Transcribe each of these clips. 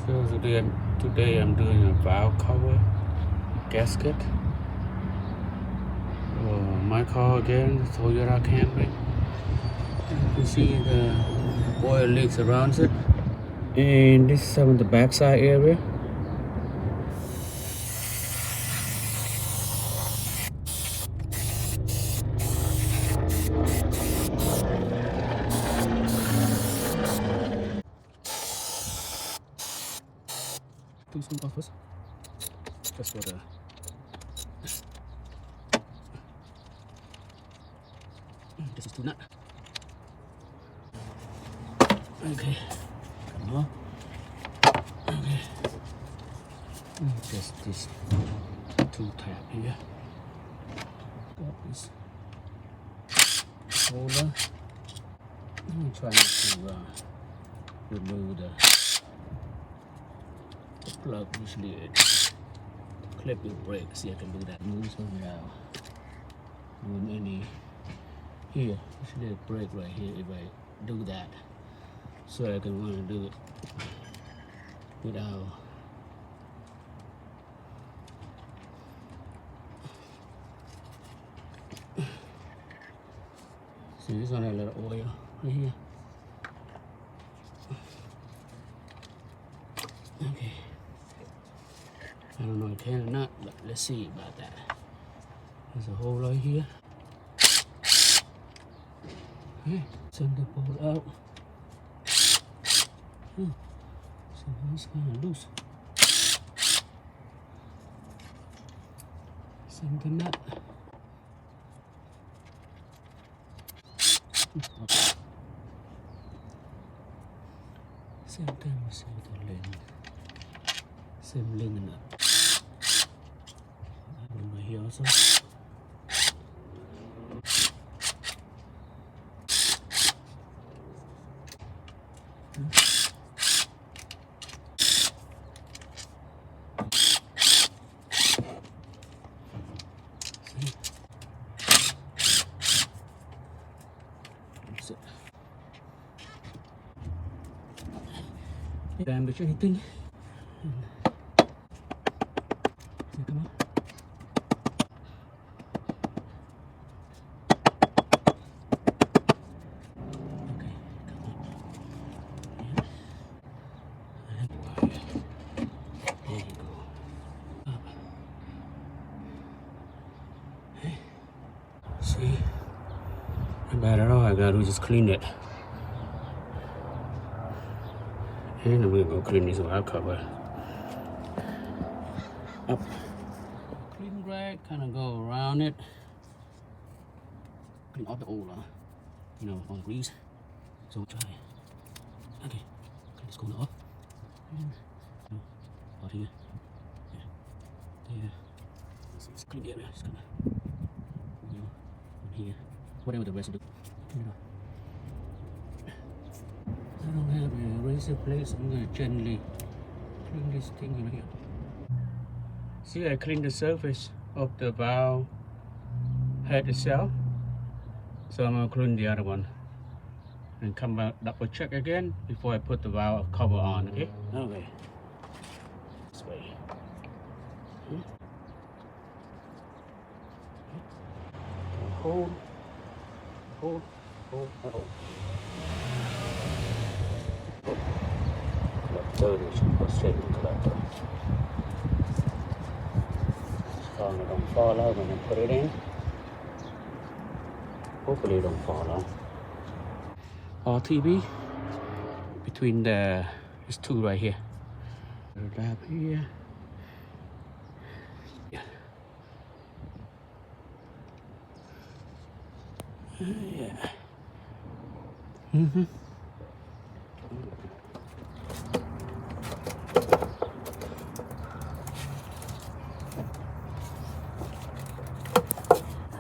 So today I'm doing a valve cover gasket. My car again, Toyota Camry. You see the oil leaks around it. And this is some of the backside area. Do some buffers. Just for the this is too nut. Okay. Come on. Okay. Just this two tab here. Got this holder. I'm trying to remove the plug. Usually it clip your brake. See, I can do that. Move it without doing any here. Usually a brake right here. If I do that, so I can want to do it without. See, this one has a little oil right here. Okay. I don't know if it can or not, but let's see about that. There's a hole right here. Okay, send the pole out. Somehow it's kind of loose. Send the nut. Okay. Same time we see the link. Same link and up. One right here also. Damage anything. Come on. Okay, come on. There you go. Up. Hey. See? Not bad at all. I gotta just clean it. And I'm gonna go clean this valve cover up. Clean rag, kind of go around it. Clean off the old, all the grease. So we'll try. Okay, clean this corner off. And out here. Yeah. There. Let's clean the area. Just gonna, on here. Whatever the rest of the clean it off. I don't have a razor blade, so I'm going to gently clean this thing in here. See, I cleaned the surface of the valve head itself. So I'm going to clean the other one. And come back, double check again before I put the valve cover on, okay? Okay. This way. Hold. Hold. Hold. Hold. Straight collector. So it don't fall out when I put it in. Hopefully it don't fall out. RTV between the there's two right here. Lab here. Yeah. Yeah.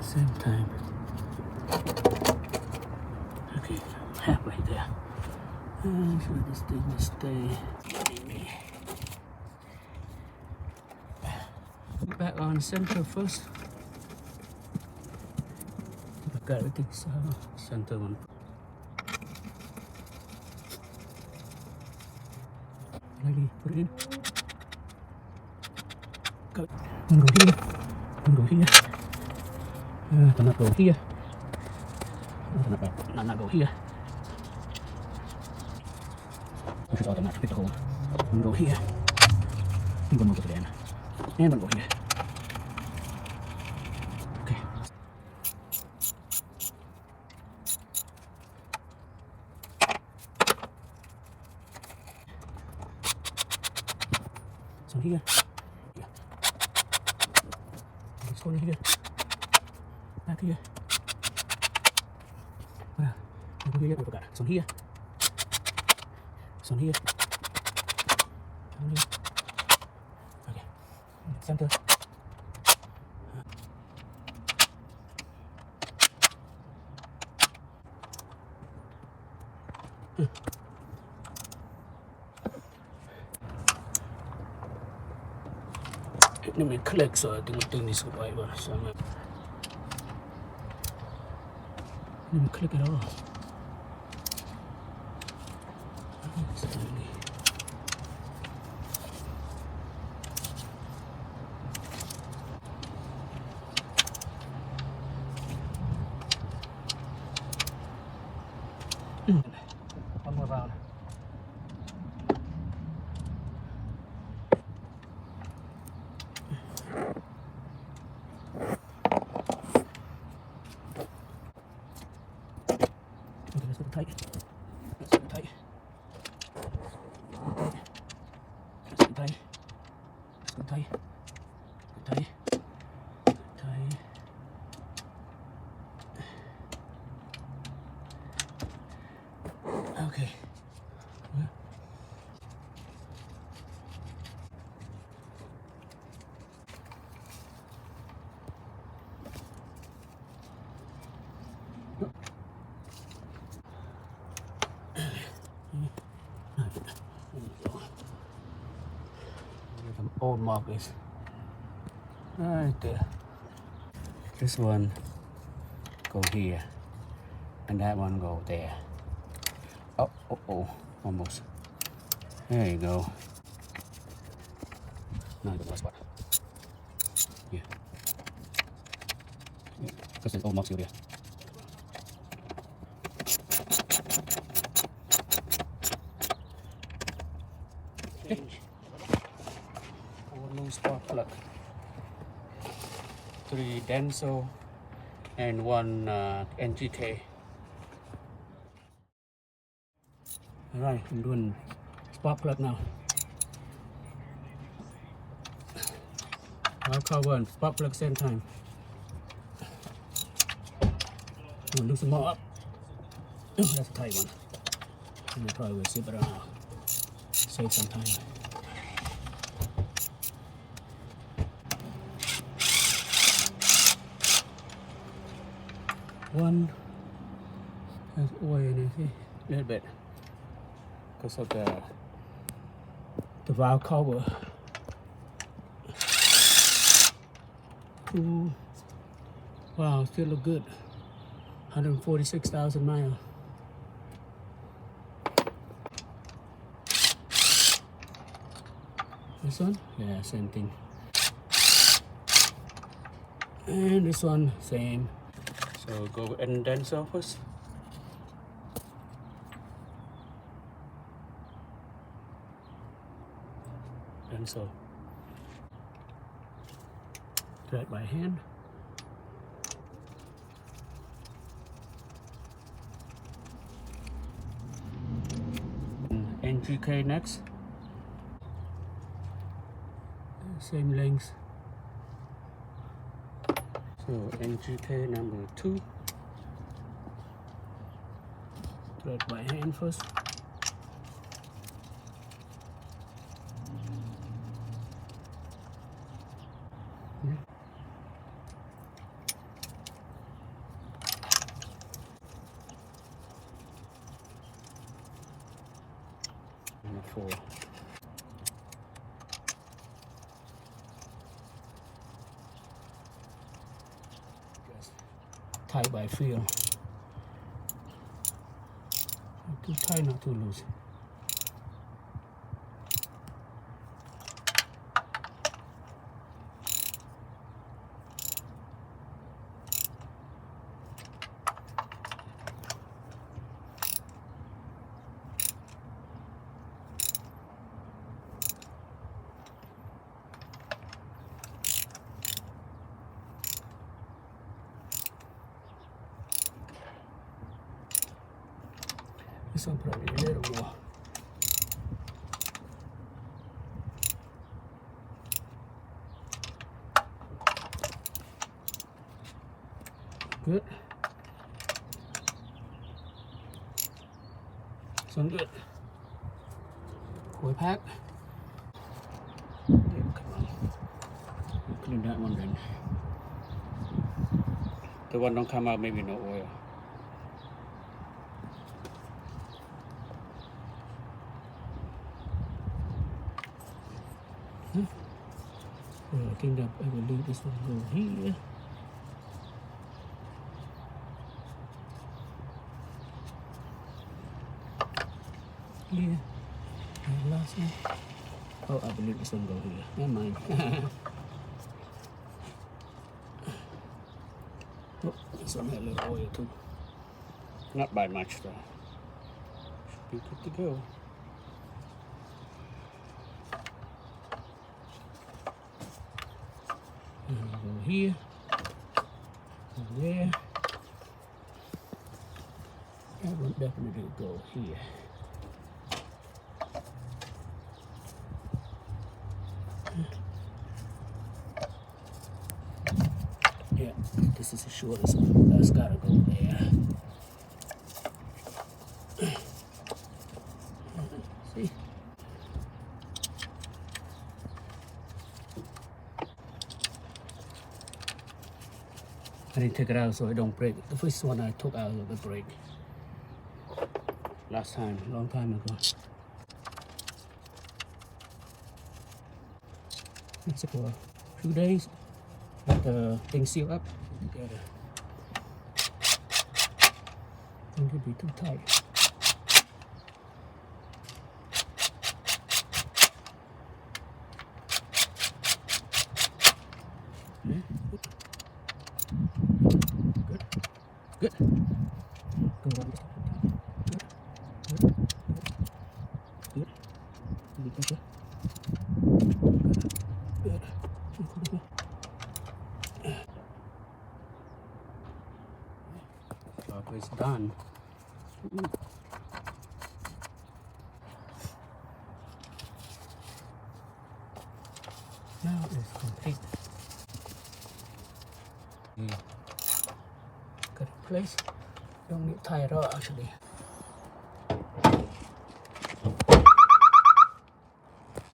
Same time. Okay, halfway there. I'm sure this thing will stay. Put back on center first. I got everything so center one. Ready? Put it in. Go. One go here. One go here. Cannot go here. Not go here. Which is automatic. Pick the hole. One go here. And one go to the end. And one go here. Okay. So here. Yeah. This corner here. Back here. Over here, we forgot. Some here. Some here. Some here. Okay. Center. Let me click so I think this will right. Let me click it off. One more round. Okay, let's get it tight. Let's get it tight. Let's get it tight. Let's get it tight. Tight. Tight. Okay. Yeah. Some old markers right there. This one go here, and that one go there. Oh, almost. There you go. Now the last spot. Yeah. Because there's old marks here. Change. New spark plug. 3 Denso and 1 NGK. Alright, I'm doing spark plug now. I'll cover and spark plug same time. I'm gonna do some more up. Oh, that's a tight one. And I probably will zip it around. Save some time. One has oil in it, a little bit, because of the valve cover. 2, wow, still look good. 146,000 miles. This one, yeah, same thing. And this one, same. So go and then surface. And so thread by hand. NGK next. Same length. So NGK number 2. Thread by hand first. Number 4. Tight by feel. Not too tight, not too loose. This one probably a little more. Good. This one good. Coil pack. Yeah, come on. Clean that one then. The one don't come out, maybe no oil. I think that I will leave this one go here. Here. And last one. Oh, I believe this one go here. Never mind. Oh, this one had a little oil too. Not by much though. Should be good to go. And we'll go here. And there. That one definitely go here. Yeah, this is the shortest one. That's gotta go there. See? I didn't take it out so it don't break. The first one I took out of the break. Last time, a long time ago. It took a few days. Let the thing seal up together. Don't get be too tight. Yeah. Good. Good. Good. Good. Good. Good. Good. Good. Good. Job is done. Now it's complete. Got it in place. Don't need to tie it up actually.